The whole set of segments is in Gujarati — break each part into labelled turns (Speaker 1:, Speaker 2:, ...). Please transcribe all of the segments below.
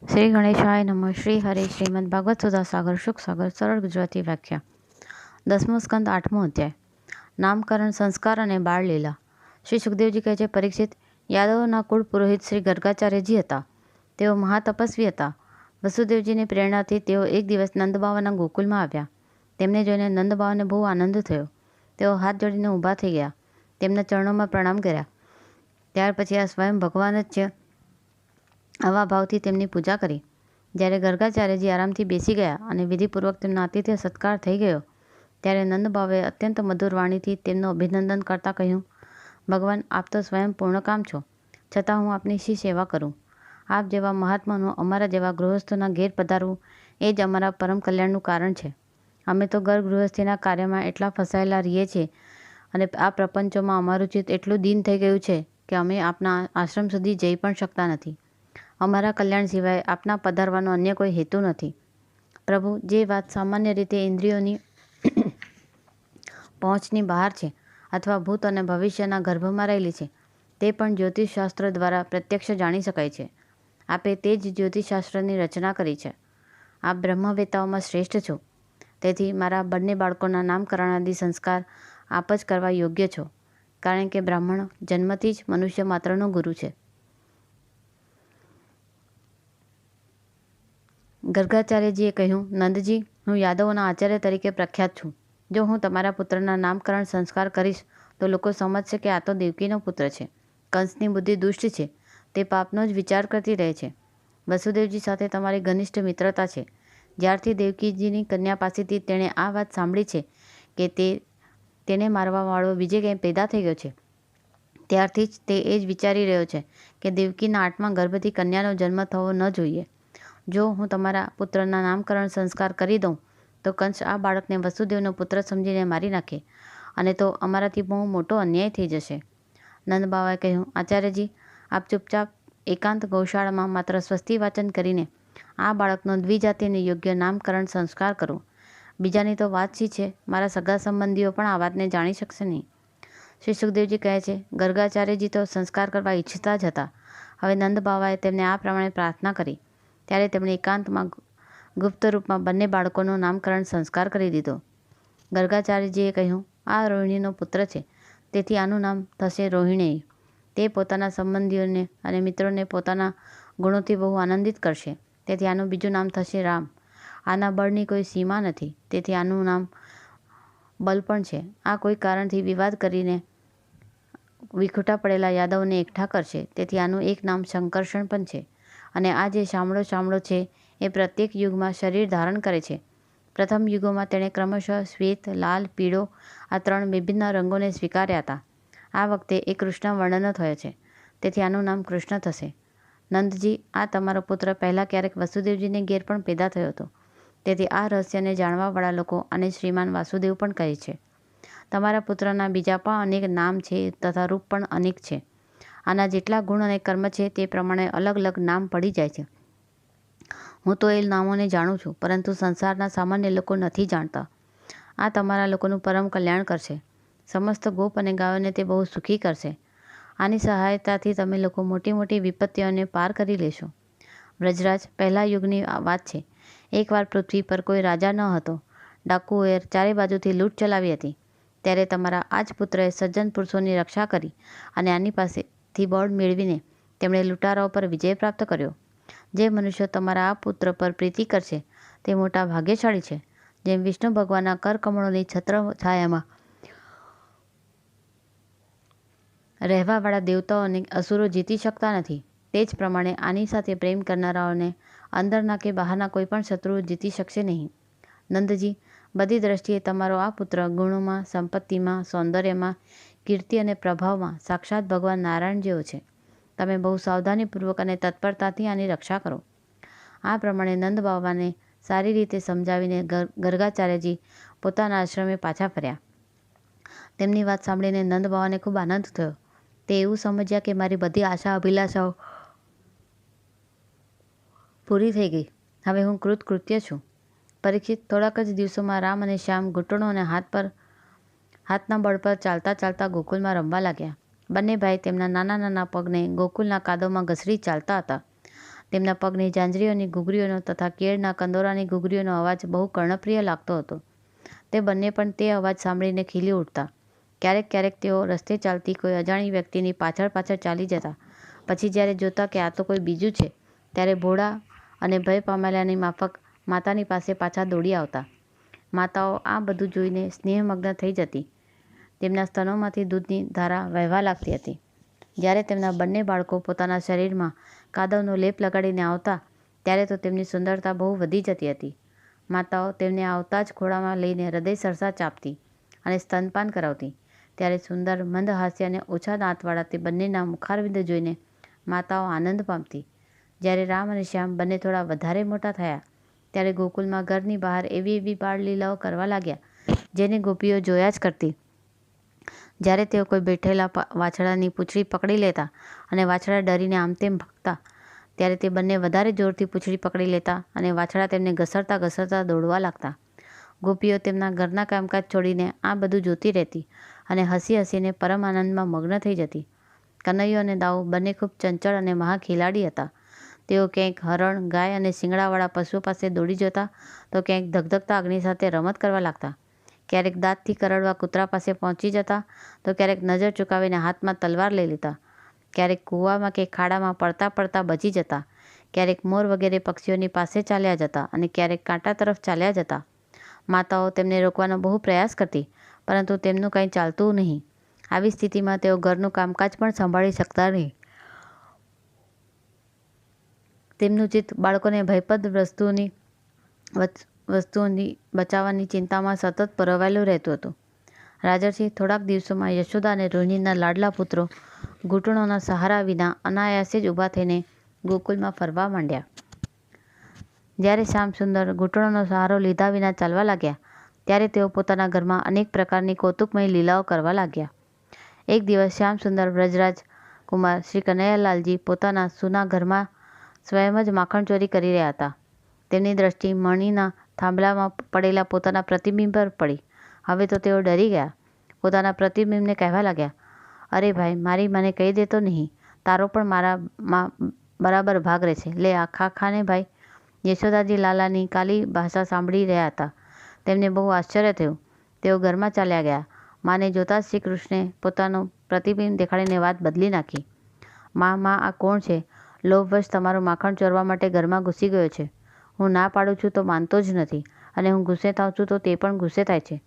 Speaker 1: શ્રી ગણેશાય નમઃ. શ્રી હરે. શ્રીમદ ભાગવત સુધા સાગર શુક સાગર સરળ ગુજરાતી વ્યાખ્યા. 10મો સ્કંદ 8મો અધ્યાય. નામકરણ, સંસ્કાર અને બાળ લીલા. શ્રી સુખદેવજી કહે છે, પરીક્ષિત, યાદવોના કુળ પુરોહિત શ્રી ગર્ગાચાર્યજી હતા. તેઓ મહાતપસ્વી હતા. વસુદેવજીની પ્રેરણાથી તેઓ એક દિવસ નંદબાવાના ગોકુલમાં આવ્યા. તેમને જોઈને નંદબાવાને બહુ આનંદ થયો. તેઓ હાથ જોડીને ઊભા થઈ ગયા, તેમના ચરણોમાં પ્રણામ કર્યા. ત્યાર પછી આ સ્વયં ભગવાન જ છે, આવા ભાવથી તેમની પૂજા કરી. જ્યારે ગર્ગાચાર્યજી આરામથી બેસી ગયા અને વિધિપૂર્વક તેમના આતિથ્ય સત્કાર થઈ ગયો, ત્યારે નંદબાવાએ અત્યંત મધુર વાણીથી તેમનું અભિનંદન કરતાં કહ્યું, ભગવાન, આપ તો સ્વયં પૂર્ણકામ છો, છતાં હું આપની શી સેવા કરું? આપ જેવા મહાત્માનું અમારા જેવા ગૃહસ્થોના ઘેર પધારવું એ જ અમારા પરમ કલ્યાણનું કારણ છે. અમે તો ઘર ગૃહસ્થીના કાર્યમાં એટલા ફસાયેલા રહીએ છીએ અને આ પ્રપંચોમાં અમારું ચિત્ત એટલું દીન થઈ ગયું છે કે અમે આપના આશ્રમ સુધી જઈ પણ શકતા નથી. અમારા કલ્યાણ સિવાય આપના પધારવાનો અન્ય કોઈ હેતુ નથી. પ્રભુ, જે વાત સામાન્ય રીતે ઇન્દ્રિયોની પહોંચની બહાર છે અથવા ભૂત અને ભવિષ્યના ગર્ભમાં રહેલી છે, તે પણ જ્યોતિષશાસ્ત્ર દ્વારા પ્રત્યક્ષ જાણી શકાય છે. આપે તે જ જ્યોતિષશાસ્ત્રની રચના કરી છે. આપ બ્રહ્મવેતાઓમાં શ્રેષ્ઠ છો. તેથી મારા બંને બાળકોના નામકરણાદિ સંસ્કાર આપ જ કરવા યોગ્ય છો, કારણ કે બ્રાહ્મણ જન્મથી જ મનુષ્ય માત્રનો ગુરુ છે. ગર્ગાચાર્યજીએ કહ્યું, નંદજી, હું યાદવોના આચાર્ય તરીકે પ્રખ્યાત છું. જો હું તમારા પુત્રના નામકરણ સંસ્કાર કરીશ તો લોકો સમજશે કે આ તો દેવકીનો પુત્ર છે. કંસની બુદ્ધિ દુષ્ટ છે, તે પાપનો જ વિચાર કરતી રહે છે. વસુદેવજી સાથે તમારી ઘનિષ્ઠ મિત્રતા છે. જ્યારથી દેવકીજીની કન્યા પાસેથી તેણે આ વાત સાંભળી છે કે તેને મારવાવાળો બીજે ક્યાંય પેદા થઈ ગયો છે, ત્યારથી જ તે એ જ વિચારી રહ્યો છે કે દેવકીના 8મા ગર્ભથી કન્યાનો જન્મ થવો ન જોઈએ. જો હું તમારા પુત્રના નામકરણ સંસ્કાર કરી દઉં તો કંસ આ બાળકને વસુદેવનો પુત્ર સમજીને મારી નાખે, અને તો અમારાથી બહુ મોટો અન્યાય થઈ જશે. નંદબાવાએ કહ્યું, આચાર્યજી, આપ ચૂપચાપ એકાંત ગૌશાળામાં માત્ર સ્વસ્તિ વાચન કરીને આ બાળકનો દ્વિજાતિને યોગ્ય નામકરણ સંસ્કાર કરો. બીજાની તો વાત શી છે, મારા સગા સંબંધીઓ પણ આ વાતને જાણી શકશે નહીં. શ્રી સુખદેવજી કહે છે, ગર્ગાચાર્યજી તો સંસ્કાર કરવા ઈચ્છતા જ હતા. હવે નંદબાવાએ તેમને આ પ્રમાણે પ્રાર્થના કરી. ત્યારે તેમણે એકાંતમાં ગુપ્ત રૂપમાં બંને બાળકોનું નામકરણ સંસ્કાર કરી દીધો. ગર્ગાચાર્યજીએ કહ્યું, આ રોહિણીનો પુત્ર છે, તેથી આનું નામ થશે રોહિણેય. તે પોતાના સંબંધીઓને અને મિત્રોને પોતાના ગુણોથી બહુ આનંદિત કરશે, તેથી આનું બીજું નામ થશે રામ. આના બળની કોઈ સીમા નથી, તેથી આનું નામ બલ પણ છે. આ કોઈ કારણથી વિવાદ કરીને વિખૂટા પડેલા યાદવોને એકઠા કરશે, તેથી આનું એક નામ સંકર્ષણ પણ છે. અને આ જે શામળો શામળો છે એ પ્રત્યેક યુગમાં શરીર ધારણ કરે છે. પ્રથમ યુગોમાં તેણે ક્રમશઃ શ્વેત, લાલ, પીળો આ 3 વિભિન્ન રંગોને સ્વીકાર્યા હતા. આ વખતે એ કૃષ્ણ વર્ણનો થયો છે, તેથી આનું નામ કૃષ્ણ થશે. નંદજી, આ તમારો પુત્ર પહેલાં ક્યારેક વસુદેવજીને ઘેર પણ પેદા થયો હતો, તેથી આ રહસ્યને જાણવાવાળા લોકો આને શ્રીમાન વાસુદેવ પણ કહે છે. તમારા પુત્રના બીજા પણ અનેક નામ છે તથા રૂપ પણ અનેક છે. આના જેટલા ગુણ અને કર્મ છે તે પ્રમાણે અલગ અલગ નામ પડી જાય છે. હું તો એ નામોને જાણું છું, પરંતુ સંસારના સામાન્ય લોકો નથી જાણતા. આ તમારા લોકોનું પરમ કલ્યાણ કરશે. સમસ્ત ગોપ અને ગાયોને તે બહુ સુખી કરશે. આની સહાયતાથી તમે લોકો મોટી મોટી વિપત્તિઓને પાર કરી લેશો. વ્રજરાજ, પહેલા યુગની વાત છે. એકવાર પૃથ્વી પર કોઈ રાજા ન હતો. ડાકુઓએ ચારે બાજુથી લૂંટ ચલાવી હતી. ત્યારે તમારા આ જ પુત્રએ સજ્જન પુરુષોની રક્ષા કરી અને આની પાસેથી બળ મેળવીને તેમણે લૂંટારાઓ પર વિજય પ્રાપ્ત કર્યો. જે મનુષ્યો તમારા આ પુત્ર પર પ્રીતિ કરશે તે મોટા ભાગ્યશાળી છે. જેમ વિષ્ણુ ભગવાનના કરકમળોની છત્ર છાયામાં રહેવાવાળા દેવતાઓને અસુરો જીતી શકતા નથી, તે જ પ્રમાણે આની સાથે પ્રેમ કરનારાઓને અંદરના કે બહારના કોઈ પણ શત્રુઓ જીતી શકશે નહીં. નંદજી, બધી દ્રષ્ટિએ તમારો આ પુત્ર ગુણોમાં, સંપત્તિમાં, સૌંદર્યમાં, કીર્તિ અને પ્રભાવમાં સાક્ષાત ભગવાન નારાયણ જેવો છે. તમે બહુ સાવધાનીપૂર્વક અને તત્પરતાથી આની રક્ષા કરો. આ પ્રમાણે નંદબાવાને સારી રીતે સમજાવીને ગર્ગાચાર્યજી પોતાના આશ્રમે પાછા ફર્યા. તેમની વાત સાંભળીને નંદબાવાને ખૂબ આનંદ થયો. તે એવું સમજ્યા કે મારી બધી આશા અભિલાષાઓ પૂરી થઈ ગઈ. હવે હું કૃતકૃત્ય છું. પરીક્ષિત, થોડાક જ દિવસોમાં રામ અને શ્યામ ઘૂંટણો અને હાથના બળ પર ચાલતા ચાલતા ગોકુલમાં રમવા લાગ્યા. બંને ભાઈ તેમના નાના નાના પગને ગોકુલના કાદવમાં ઘસડી ચાલતા હતા. તેમના પગની ઝાંઝરીઓની ઘૂઘરીઓનો તથા કેળના કંદોરાની ઘૂઘરીઓનો અવાજ બહુ કર્ણપ્રિય લાગતો હતો. તે બંને પણ તે અવાજ સાંભળીને ખીલી ઉઠતા. ક્યારેક ક્યારેક તેઓ રસ્તે ચાલતી કોઈ અજાણી વ્યક્તિની પાછળ પાછળ ચાલી જતા. પછી જ્યારે જોતા કે આ તો કોઈ બીજું છે, ત્યારે ભોળા અને ભય પામેલાની માફક માતાની પાસે પાછા દોડી આવતા. માતાઓ આ બધું જોઈને સ્નેહમગ્ન થઈ જતી. તેમના સ્તનોમાંથી દૂધની ધારા વહેવા લાગતી હતી. જ્યારે તેમના બંને બાળકો પોતાના શરીરમાં કાદવનો લેપ લગાડીને આવતા, ત્યારે તો તેમની સુંદરતા બહુ વધી જતી હતી. માતાઓ તેમને આવતા જ ખોળામાં લઈને હૃદય સરસા ચાપતી અને સ્તનપાન કરાવતી. ત્યારે સુંદર મંદ હાસ્ય અને ઓછા દાંતવાળા તે બંનેના મુખારવિંદ જોઈને માતાઓ આનંદ પામતી. જ્યારે રામ અને શ્યામ બંને થોડા વધારે મોટા થયા, ત્યારે ગોકુલમાં ઘરની બહાર એવી એવી બાળલીલાઓ કરવા લાગ્યા, જેને ગોપીઓ જોયા જ કરતી. જ્યારે તેઓ કોઈ બેઠેલા વાછડાની પૂંછડી પકડી લેતા અને વાછડા ડરીને આમ તેમ ભાગતા, ત્યારે તે બંને વધારે જોરથી પૂંછડી પકડી લેતા અને વાછડા તેમને ઘસરતા ઘસરતા દોડવા લાગતા. ગોપીઓ તેમના ઘરના કામકાજ છોડીને આ બધું જોતી રહેતી અને હસી હસીને પરમ આનંદમાં મગ્ન થઈ જતી. કનૈયો અને દાઉ બંને ખૂબ ચંચળ અને મહા ખેલાડી હતા. તેઓ ક્યાંક હરણ, ગાય અને શિંગડાવાળા પશુઓ પાસે દોડી જતા, તો ક્યાંક ધગધગતા અગ્નિ સાથે રમત કરવા લાગતા. ક્યારેક દાંતથી કરડવા કૂતરા પાસે પહોંચી જતા, તો ક્યારેક નજર ચૂકાવીને હાથમાં તલવાર લઈ લેતા. ક્યારેક કૂવામાં કે ખાડામાં પડતા પડતા બચી જતા. ક્યારેક મોર વગેરે પક્ષીઓની પાસે ચાલ્યા જતા અને ક્યારેક કાંટા તરફ ચાલ્યા જતા. માતાઓ તેમને રોકવાનો બહુ પ્રયાસ કરતી, પરંતુ તેમનું કંઈ ચાલતું નહીં. આવી સ્થિતિમાં તેઓ ઘરનું કામકાજ પણ સંભાળી શકતા નહીં. તેમનું ચિત્ત બાળકોને ભયપ્રદ વસ્તુઓની બચાવવાની ચિંતામાં સતત પરોવાયેલું રહેતું હતું. રાજર્ષિ થોડાક દિવસોમાં યશોદા અને રોહિણીના લાડલા પુત્રો ઘૂંટણોના સહારા વિના અનાયાસે જ ઊભા થઈને ગોકુલમાં ફરવા માંડ્યા. જ્યારે શ્યામસુંદર ઘૂંટણોનો સહારો લીધા વિના ચાલવા લાગ્યા, ત્યારે તેઓ પોતાના ઘરમાં અનેક પ્રકારની કૌતુકમય લીલાઓ કરવા લાગ્યા. એક દિવસ શ્યામસુંદર વ્રજરાજ કુમાર શ્રી કનૈયાલાલજી પોતાના સૂના ઘરમાં સ્વયં જ માખણ ચોરી કરી રહ્યા હતા. તેમની દ્રષ્ટિ મણીના થાંભલામાં પડેલા પોતાના પ્રતિબિંબ પર પડી. હવે તો તેઓ ડરી ગયા. પોતાના પ્રતિબિંબને કહેવા લાગ્યા, અરે ભાઈ, મારી મને કહી દેતો નહીં, તારો પણ મારામાં બરાબર ભાગ રહેશે. લે ખાને ભાઈ. યશોદાજી લાલાની કાલી ભાષા સાંભળી રહ્યા હતા. તેમને બહુ આશ્ચર્ય થયું. તેઓ ઘરમાં ચાલ્યા ગયા. માને જોતાં જ શ્રી કૃષ્ણે પોતાનું પ્રતિબિંબ દેખાડીને વાત બદલી નાખી. માં, આ કોણ છે? લોભવશ તમારું માખણ ચોરવા માટે ઘરમાં ઘૂસી ગયો છે. હું ના પાડું છું તો માનતો જ નથી, અને હું ગુસ્સે થાઉં છું તો તે પણ ગુસ્સે થાય છે.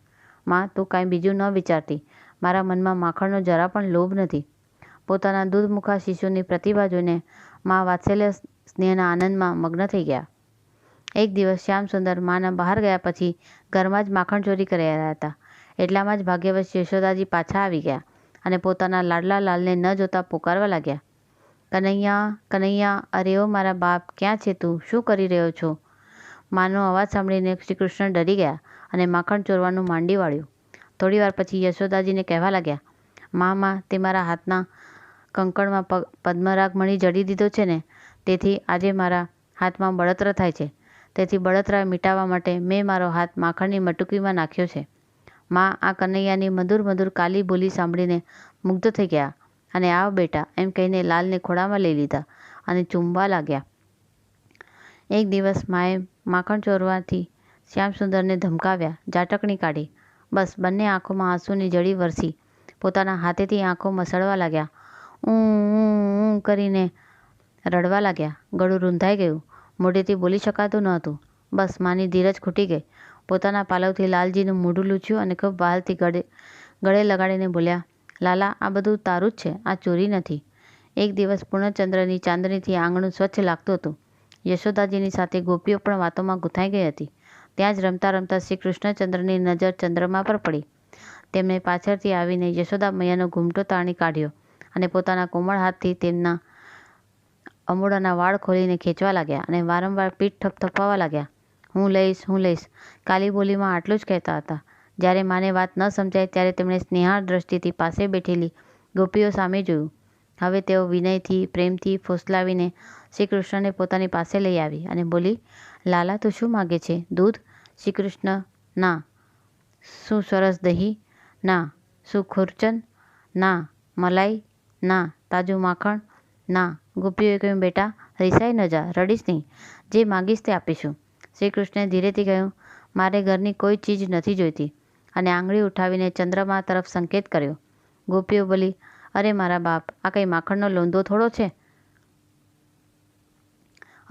Speaker 1: માં, તું કાંઈ બીજું ન વિચારતી. મારા મનમાં માખણનો જરા પણ લોભ નથી. પોતાના દૂધમુખા શિશુની પ્રતિભા જોઈને માં વાત્સલ્ય સ્નેહના આનંદમાં મગ્ન થઈ ગયા. એક દિવસ શ્યામસુંદર માના બહાર ગયા પછી ઘરમાં જ માખણ ચોરી કરી રહ્યા હતા. એટલામાં જ ભાગ્યવશ યશોદાજી પાછા આવી ગયા અને પોતાના લાડલા લાલને ન જોતા પુકારવા લાગ્યા, કનૈયા, કનૈયા, અરે ઓ મારા બાપ, ક્યાં છે તું? શું કરી રહ્યો છો? માનો અવાજ સાંભળીને શ્રી કૃષ્ણ ડરી ગયા અને માખણ ચોરવાનું માંડી વાળ્યું. થોડીવાર પછી યશોદાજીને કહેવા લાગ્યા, માં, તે મારા હાથના કંકણમાં પદ્મરાગ મણી જડી દીધો છે ને, તેથી આજે મારા હાથમાં બળતરા થાય છે. તેથી બળતરા મિટાવવા માટે મેં મારો હાથ માખણની મટુકીમાં નાખ્યો છે. માં આ કનૈયાની મધુર મધુર કાલી બોલી સાંભળીને મુગ્ધ થઈ ગયા અને આવ બેટા એમ કહીને લાલને ખોળામાં લઈ લીધા અને ચૂમવા લાગ્યા. એક દિવસ માએ માખણ ચોરવાથી શ્યામસુંદરને ધમકાવ્યા, ઝાટકણી કાઢી. બસ બંને આંખોમાં આંસુની જળી વરસી પોતાના હાથેથી આંખો મસળવા લાગ્યા. ઊં કરીને રડવા લાગ્યા. ગળું રૂંધાઈ ગયું. મોઢેથી બોલી શકાતું ન હતું. બસ માની ધીરજ ખૂટી ગઈ. પોતાના પાલવથી લાલજીનું મોઢું લૂછ્યું અને ખૂબ વહાલથી ગળે લગાડીને બોલ્યા, લાલા, આ બધું તારું જ છે, આ ચોરી નથી. એક દિવસ પૂર્ણચંદ્રની ચાંદનીથી આંગણું સ્વચ્છ લાગતું હતું. યશોદાજીની સાથે ગોપીઓ પણ વાતોમાં ગૂંથાઈ ગઈ હતી. ત્યાં જ રમતા રમતા શ્રી કૃષ્ણચંદ્રની નજર ચંદ્રમા પર પડી. તેમણે પાછળથી આવીને યશોદા મૈયાનો ઘૂમટો તાણી કાઢ્યો અને પોતાના કોમળ હાથથી તેમના અમોડાના વાળ ખોલીને ખેંચવા લાગ્યા અને વારંવાર પીઠ થપથપાવવા લાગ્યા. હું લઈશ. કાલી બોલીમાં આટલું જ કહેતા હતા. જ્યારે માને વાત ન સમજાય ત્યારે તેમણે સ્નેહાળ દ્રષ્ટિથી પાસે બેઠેલી ગોપીઓ સામે જોયું. હવે તેઓ વિનયથી, પ્રેમથી ફોસલાવીને શ્રી કૃષ્ણને પોતાની પાસે લઈ આવી અને બોલી, લાલા, તું શું માગે છે? દૂધ? શ્રી કૃષ્ણ, ના. શું સરસ દહીં? ના. શું ખુરચન? ના. મલાઈ? ના. તાજું માખણ? ના. ગોપીઓએ કહ્યું, બેટા, રિસાઈ ન જા, રડીશ નહીં, જે માગીશ તે આપીશું. શ્રી કૃષ્ણે ધીરેથી કહ્યું, મારે ઘરની કોઈ ચીજ નથી જોઈતી, અને આંગળી ઉઠાવીને ચંદ્રમા તરફ સંકેત કર્યો. ગોપીઓ બોલી, અરે મારા બાપ, આ કંઈ માખણનો લોંદો થોડો છે?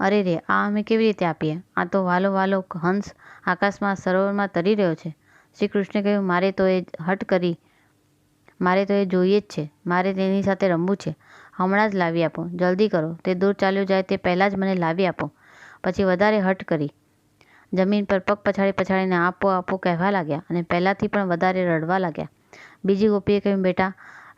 Speaker 1: અરે રે, આ અમે કેવી રીતે આપીએ? આ તો વાલો વાલો હંસ આકાશમાં સરોવરમાં તરી રહ્યો છે. શ્રી કૃષ્ણે કહ્યું, મારે તો એ જોઈએ જ છે. મારે તેની સાથે રમવું છે. હમણાં જ લાવી આપો, જલ્દી કરો. તે દૂર ચાલ્યો જાય તે પહેલાં જ મને લાવી આપો. પછી વધારે હઠ કરી જમીન પર પગ પછાડી પછાડીને આપો આપો કહેવા લાગ્યા, અને પહેલાંથી પણ વધારે રડવા લાગ્યા. બીજી ગોપીએ કહ્યું, બેટા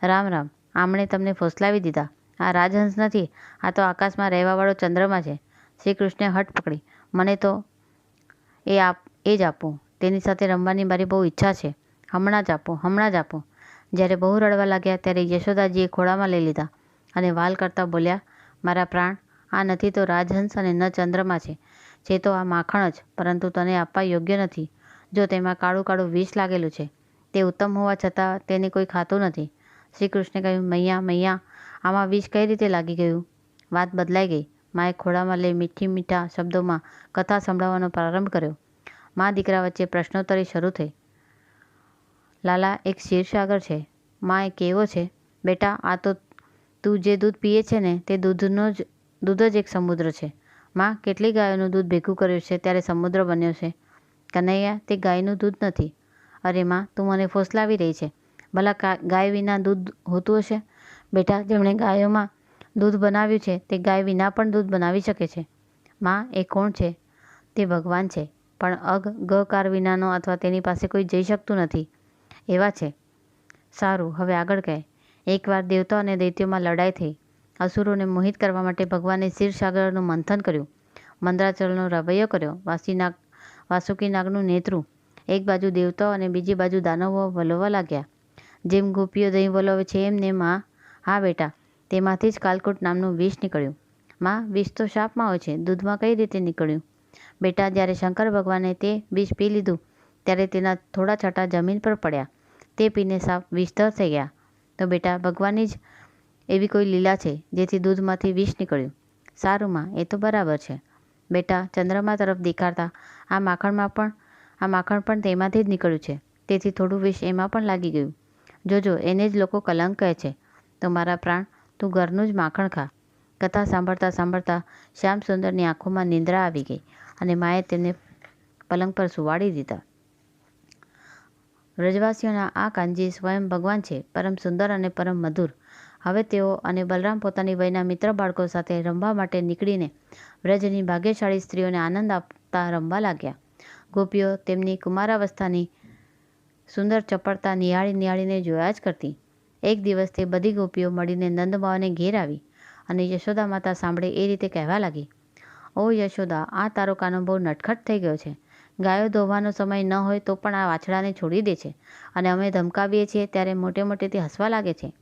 Speaker 1: રામ રામ, આમણે તમને ફોસલાવી દીધા. આ રાજહંસ નથી, આ તો આકાશમાં રહેવાવાળો ચંદ્રમા છે. શ્રી કૃષ્ણે હઠ પકડી, મને તો એ જ આપો. તેની સાથે રમવાની મારી બહુ ઈચ્છા છે. હમણાં જ આપો, હમણાં જ આપો. જ્યારે બહુ રડવા લાગ્યા ત્યારે યશોદાજીએ ખોળામાં લઈ લીધા અને વાલ કરતાં બોલ્યા, મારા પ્રાણ, આ નથી તો રાજહંસ અને ન ચંદ્રમા છે તો આ માખણ જ, પરંતુ તને આપવા યોગ્ય નથી. જો તેમાં કાળું કાળું વિષ લાગેલું છે. તે ઉત્તમ હોવા છતાં તેને કોઈ ખાતું નથી. શ્રી કૃષ્ણે કહ્યું, મૈયા મૈયા, આમાં વિષ કઈ રીતે લાગી ગયું? વાત બદલાઈ ગઈ. માએ ખોળામાં લઈ મીઠા શબ્દોમાં કથા સંભળાવવાનો પ્રારંભ કર્યો. મા દીકરા વચ્ચે પ્રશ્નોત્તરી શરૂ થઈ. લાલા, એક ક્ષીરસાગર છે. મા, એ કેવો છે? બેટા, આ તો તું જે દૂધ પીએ છે ને તે દૂધ જ એક સમુદ્ર છે. મા, કેટલી ગાયોનું દૂધ ભેગું કર્યું છે ત્યારે સમુદ્ર બન્યો છે. કનૈયા, તે ગાયનું દૂધ નથી. અરે મા, તું મને ફોસલાવી રહી છે. ભલા ગાય વિના દૂધ હોતું હશે? બેટા, જેમણે ગાયોમાં દૂધ બનાવ્યું છે તે ગાય વિના પણ દૂધ બનાવી શકે છે. મા, એ કોણ છે? તે ભગવાન છે, પણ ગકાર વિનાનો, અથવા તેની પાસે કોઈ જઈ શકતું નથી એવા છે. સારું, હવે આગળ કહે. એકવાર દેવતાઓ અને દૈત્યોમાં લડાઈ થઈ. અસુરોને મોહિત કરવા માટે ભગવાને ક્ષીરસાગરનું મંથન કર્યું, મંદરાચલનો રવૈયો કર્યો, વાસુકી નાગનું નેતૃત્વ. એક બાજુ દેવતાઓ અને બીજી બાજુ દાનવો વલોવા લાગ્યા. જેમ ગોપીઓ દહીં વલોવે છે એમ ને મા, હા બેટા, તેમાંથી જ કાલકૂટ નામનું વિષ નીકળ્યું. મા, વિષ તો શાપમાં હોય છે, દૂધમાં કઈ રીતે નીકળ્યું? બેટા, જ્યારે શંકર ભગવાને તે વિષ પી લીધું ત્યારે તેના થોડા છાંટા જમીન પર પડ્યા. તે પીને સાપ વિષધર થઈ ગયા. તો બેટા, ભગવાનની જ એવી કોઈ લીલા છે જેથી દૂધમાંથી વિષ નીકળ્યું. સારું મા, એ તો બરાબર છે. બેટા, ચંદ્રમા તરફ દેખાડતા આ માખણ પણ તેમાંથી જ નીકળ્યું છે, તેથી થોડું વિષ એમાં પણ લાગી ગયું. જોજો, એને જ લોકો કલંક કહે છે. તો મારા પ્રાણ, તું ઘરનું જ માખણ ખા. કથા સાંભળતા સાંભળતા શ્યામ સુંદરની આંખોમાં નિંદ્રા આવી ગઈ અને માએ તેમને પલંગ પર સુવાડી દીધા. વ્રજવાસીઓના આ કાનજી સ્વયં ભગવાન છે, પરમ સુંદર અને પરમ મધુર. હવે તેઓ અને બલરામ પોતાની વયના મિત્ર બાળકો સાથે રમવા માટે નીકળીને વ્રજની ભાગ્યશાળી સ્ત્રીઓને આનંદ આપતા રમવા લાગ્યા. ગોપીઓ તેમની કુમારાવસ્થાની સુંદર ચપળતા નિહાળીને જોયા જ કરતી. એક દિવસ તે બધી ગોપીઓ મળીને નંદબાવાને ઘેર આવી અને યશોદા માતા સાંભળે એ રીતે કહેવા લાગી, ઓ યશોદા, આ તારો કાનો બહુ નટખટ થઈ ગયો છે. ગાયો ધોવાનો સમય ન હોય તો પણ આ વાછડાને છોડી દે છે, અને અમે ધમકાવીએ છીએ ત્યારે મોટે મોટેથી હસવા લાગે છે.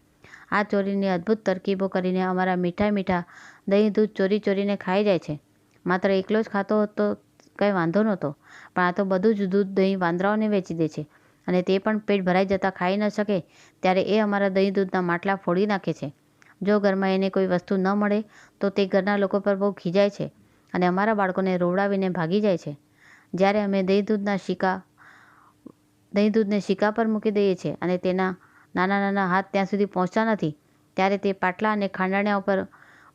Speaker 1: આ ચોરીની અદ્ભુત તરકીબો કરીને અમારા મીઠા દહીં દૂધ ચોરીને ખાઈ જાય છે. માત્ર એકલો જ ખાતો હોત તો કંઈ વાંધો નહોતો, પણ આ તો બધું જ દૂધ દહીં વાંદરાઓને વેચી દે છે, અને તે પણ પેટ ભરાઈ જતાં ખાઈ ન શકે ત્યારે એ અમારા દહીં દૂધના માટલા ફોડી નાખે છે. જો ઘરમાં એને કોઈ વસ્તુ ન મળે તો તે ઘરના લોકો પર બહુ ખીજાય છે અને અમારા બાળકોને રોવડાવીને ભાગી જાય છે. જ્યારે અમે દહીં દૂધને શિકા પર મૂકી દઈએ છીએ અને તેના નાના હાથ ત્યાં સુધી પહોંચતા નથી, ત્યારે તે પાટલા અને ખાંડાણિયા ઉપર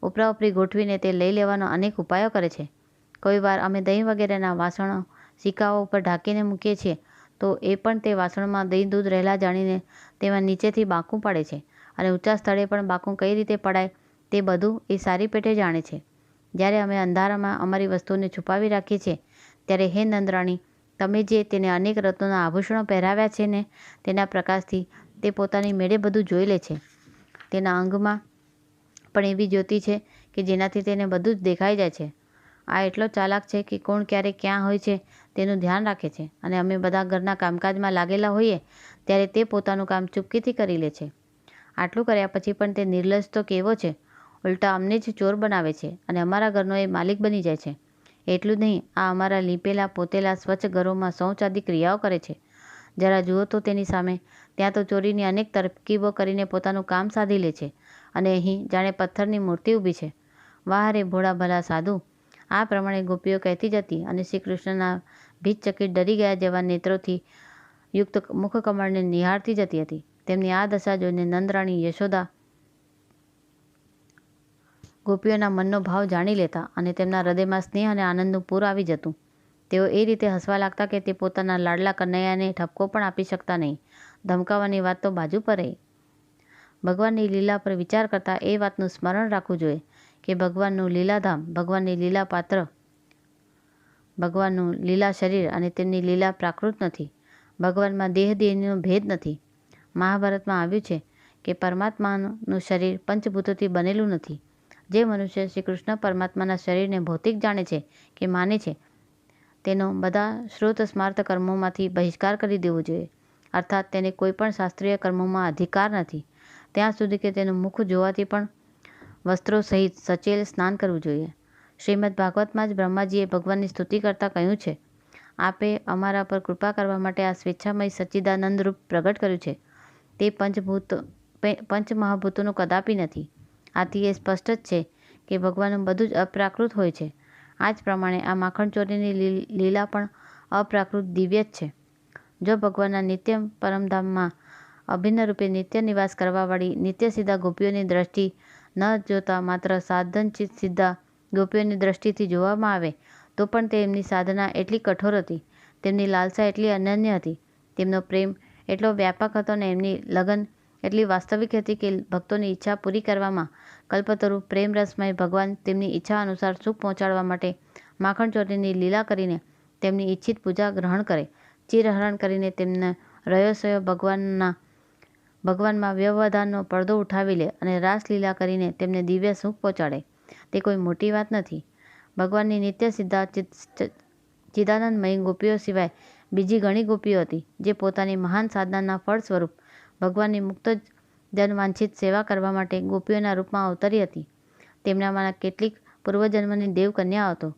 Speaker 1: ઉપરાઉપરી ગોઠવીને તે લઈ લેવાનો અનેક ઉપાયો કરે છે. કોઈ વાર અમે દહીં વગેરેના વાસણો સિક્કાઓ ઉપર ઢાંકીને મૂકીએ છીએ તો એ પણ તે વાસણમાં દહીં દૂધ રહેલા જાણીને તેમાં નીચેથી બાકું પાડે છે, અને ઊંચા સ્થળે પણ બાકું કઈ રીતે પડાય તે બધું એ સારી પેટે જાણે છે. જ્યારે અમે અંધારામાં અમારી વસ્તુઓને છુપાવી રાખીએ છીએ ત્યારે હે નંદરાણી, તમે જે તેને અનેક રત્નોના આભૂષણો પહેરાવ્યા છે ને તેના પ્રકાશથી તે પોતાની મેળે બધું જોઈ લે છે. તેના અંગમાં પણ એવી જ્યોતિ છે કે જેનાથી તેને બધું જ દેખાઈ જાય છે. આ એટલો ચાલાક છે કે કોણ ક્યારે ક્યાં હોય છે તેનું ધ્યાન રાખે છે, અને અમે બધા ઘરના કામકાજમાં લાગેલા હોઈએ ત્યારે તે પોતાનું કામ ચૂપકીથી કરી લે છે. આટલું કર્યા પછી પણ તે નિર્લજ્જ તો કેવો છે, ઉલટા અમને જ ચોર બનાવે છે અને અમારા ઘરનો એ માલિક બની જાય છે. એટલું જ નહીં, આ અમારા લીપેલા પોતેલા સ્વચ્છ ઘરોમાં શૌચ આદિ ક્રિયાઓ કરે છે. જરા જુઓ તો તેની સામે, ત્યાં તો ચોરીની અનેક તરકીબો કરીને પોતાનું કામ સાધી લે છે, અને અહીં જાણે પથ્થરની મૂર્તિ ઊભી છે. વાહ રે ભોળા ભલા સાધુ, આ પ્રમાણે ગોપીઓ કહેતી જતી અને શ્રી કૃષ્ણના ભીતચકિત ડરી ગયા જેવા નેત્રોથી યુક્ત મુખકમળને નિહાળતી જતી હતી. તેમની આ દશા જોઈને નંદરાણી યશોદા ગોપીઓના મનનો ભાવ જાણી લેતા અને તેમના હૃદયમાં સ્નેહ અને આનંદનું પૂર આવી જતું. તેઓ એ રીતે હસવા લાગતા કે તે પોતાના લાડલા કનૈયાને ઠપકો પણ આપી શકતા નહીં. ધમકાવવાની વાત તો બાજુ પર રહી. ભગવાનની લીલા પર વિચાર કરતાં એ વાતનું સ્મરણ રાખવું જોઈએ કે ભગવાનનું લીલાધામ, ભગવાનની લીલા પાત્ર, ભગવાનનું લીલા શરીર અને તેમની લીલા પ્રાકૃત નથી. ભગવાનમાં દેહનો ભેદ નથી. મહાભારતમાં આવ્યું છે કે પરમાત્માનું શરીર પંચભૂતોથી બનેલું નથી. જે મનુષ્ય શ્રી કૃષ્ણ પરમાત્માના શરીરને ભૌતિક જાણે છે કે માને છે, તેનો બધા શ્રોત સ્માર્ત કર્મોમાંથી બહિષ્કાર કરી દેવો જોઈએ. અર્થાત તેને કોઈ પણ શાસ્ત્રીય કર્મોમાં અધિકાર નથી, ત્યાં સુધી કે તેનું મુખ જોવાથી પણ વસ્ત્રો સહિત સચેલ સ્નાન કરવું જોઈએ. શ્રીમદ ભાગવતમાં જ બ્રહ્માજીએ ભગવાનની સ્તુતિ કરતાં કહ્યું છે, આપે અમારા પર કૃપા કરવા માટે આ સ્વેચ્છામય સચ્ચિદાનંદ રૂપ પ્રગટ કર્યું છે. તે પંચમહાભૂતોનું કદાપી નથી. આથી એ સ્પષ્ટ જ છે કે ભગવાનનું બધું જ અપ્રાકૃત હોય છે. આ જ પ્રમાણે આ માખણચોરીની લીલા પણ અપ્રાકૃત દિવ્ય જ છે. જો ભગવાનના નિત્ય પરમધામમાં અભિન્ન રૂપે નિત્ય નિવાસ કરવાવાળી નિત્ય સિદ્ધા ગોપીઓની દ્રષ્ટિ ન જોતા માત્ર સાધનચિત સિદ્ધા ગોપીઓની દ્રષ્ટિથી જોવામાં આવે તો પણ તેમની સાધના એટલી કઠોર હતી, તેમની લાલસા એટલી અનન્ય હતી, તેમનો પ્રેમ એટલો વ્યાપક હતો અને એમની લગન એટલી વાસ્તવિક હતી કે ભક્તોની ઈચ્છા પૂરી કરવામાં કલ્પતરુ પ્રેમરસમય ભગવાન તેમની ઈચ્છા અનુસાર સુખ પહોંચાડવા માટે માખણચોરીની લીલા કરીને તેમની ઈચ્છિત પૂજા ગ્રહણ કરે, ચિરહરણ કરીને તેમને રયોસયો ભગવાનમાં વ્યવધાનનો પડદો ઉઠાવી લે અને રાસલીલા કરીને તેમને દિવ્ય સુખ પહોંચાડે, તે કોઈ મોટી વાત નથી. ભગવાનની નિત્ય સિદ્ધા ચિદાનંદમયી ગોપીઓ સિવાય બીજી ઘણી ગોપીઓ હતી જે પોતાની મહાન સાધનાના ફળ સ્વરૂપ ભગવાનની મુક્ત જનવાંછિત સેવા કરવા માટે ગોપીઓના રૂપમાં અવતરી હતી. તેમનામાંના કેટલીક પૂર્વજન્મની દેવકન્યાઓ હતો,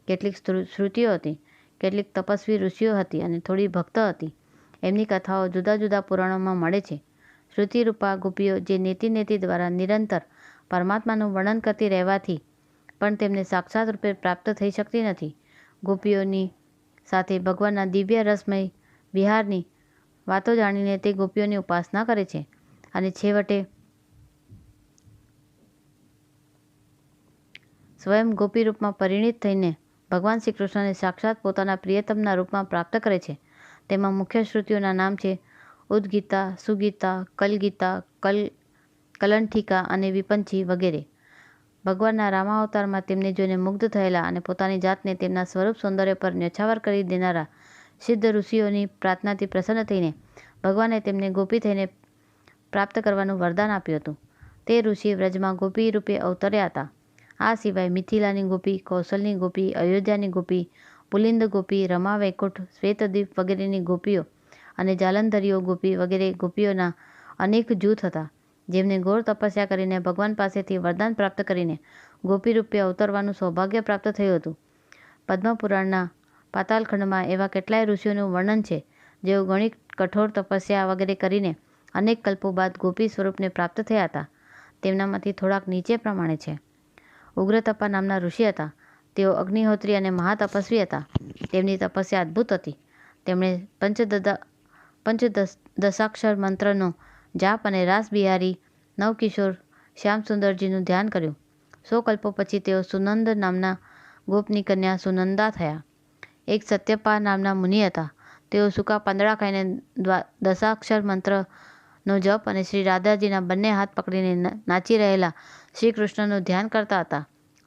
Speaker 1: કેટલીક શ્રુતિઓ હતી, કેટલીક તપસ્વી ઋષિઓ હતી અને થોડી ભક્ત હતી. એમની કથાઓ જુદા જુદા પુરાણોમાં મળે છે. શ્રુતિરૂપા ગોપીઓ જે નેતિ દ્વારા નિરંતર પરમાત્માનું વર્ણન કરતી રહેવાથી પણ તેમને સાક્ષાત રૂપે પ્રાપ્ત થઈ શકતી નથી. ગોપીઓની સાથે ભગવાનના દિવ્ય રસમય વિહારની વાતો જાણીને તે ગોપીઓની ઉપાસના કરે છે અને છેવટે સ્વયં ગોપી રૂપમાં પરિણિત થઈને ભગવાન શ્રી કૃષ્ણને સાક્ષાત પોતાના પ્રિયતમના રૂપમાં પ્રાપ્ત કરે છે. તેમાં મુખ્ય શ્રુતિઓના નામ છે ઉદ્ગીતા, સુગીતા, કલગીતા, કલંઠિકા અને વિપંચી વગેરે. ભગવાનના રામાવતારમાં તેમને જોઈને મુગ્ધ થયેલા અને પોતાની જાતને તેમના સ્વરૂપ સૌંદર્ય પર ન્યોછાવર કરી દેનારા સિદ્ધ ઋષિઓની પ્રાર્થનાથી પ્રસન્ન થઈને ભગવાને તેમને ગોપી થઈને પ્રાપ્ત કરવાનું વરદાન આપ્યું હતું. તે ઋષિ વ્રજમાં ગોપી રૂપે અવતર્યા હતા. આ સિવાય મિથિલાની ગોપી, કૌશલની ગોપી, અયોધ્યાની ગોપી, પુલિંદ ગોપી, રમા, વૈકુંઠ, શ્વેતદ્વીપ વગેરેની ગોપીઓ અને જાલંધરીઓ ગોપી વગેરે ગોપીઓના અનેક જૂથ હતા, જેમને ઘોર તપસ્યા કરીને ભગવાન પાસેથી વરદાન પ્રાપ્ત કરીને ગોપી રૂપે અવતરવાનું સૌભાગ્ય પ્રાપ્ત થયું હતું. પદ્મપુરાણના પાતાલખંડમાં એવા કેટલાય ઋષિઓનું વર્ણન છે જેઓ ઘણી કઠોર તપસ્યા વગેરે કરીને અનેક કલ્પો બાદ ગોપી સ્વરૂપને પ્રાપ્ત થયા હતા. તેમનામાંથી થોડાક નીચે પ્રમાણે છે. ઉગ્રતપા નામના ઋષિ હતા. તેઓ અગ્નિહોત્રી અને મહાતપસ્વી હતા. તેમની તપસ્યા અદ્ભુત હતી. તેમણે પંચદશાક્ષર મંત્રનો જાપ અને રાસબિહારી નવકિશોર શ્યામસુંદરજીનું ધ્યાન કર્યું. 100 કલ્પો પછી તેઓ સુનંદ નામના ગોપની કન્યા સુનંદા થયા. એક સત્યપા નામના મુનિ હતા. તેઓ સૂકા પાંદડા ખાઈને દશાક્ષર મંત્રનો જપ અને શ્રી રાધાજીના બંને હાથ પકડીને નાચી રહેલા શ્રી કૃષ્ણનું ધ્યાન કરતા હતા.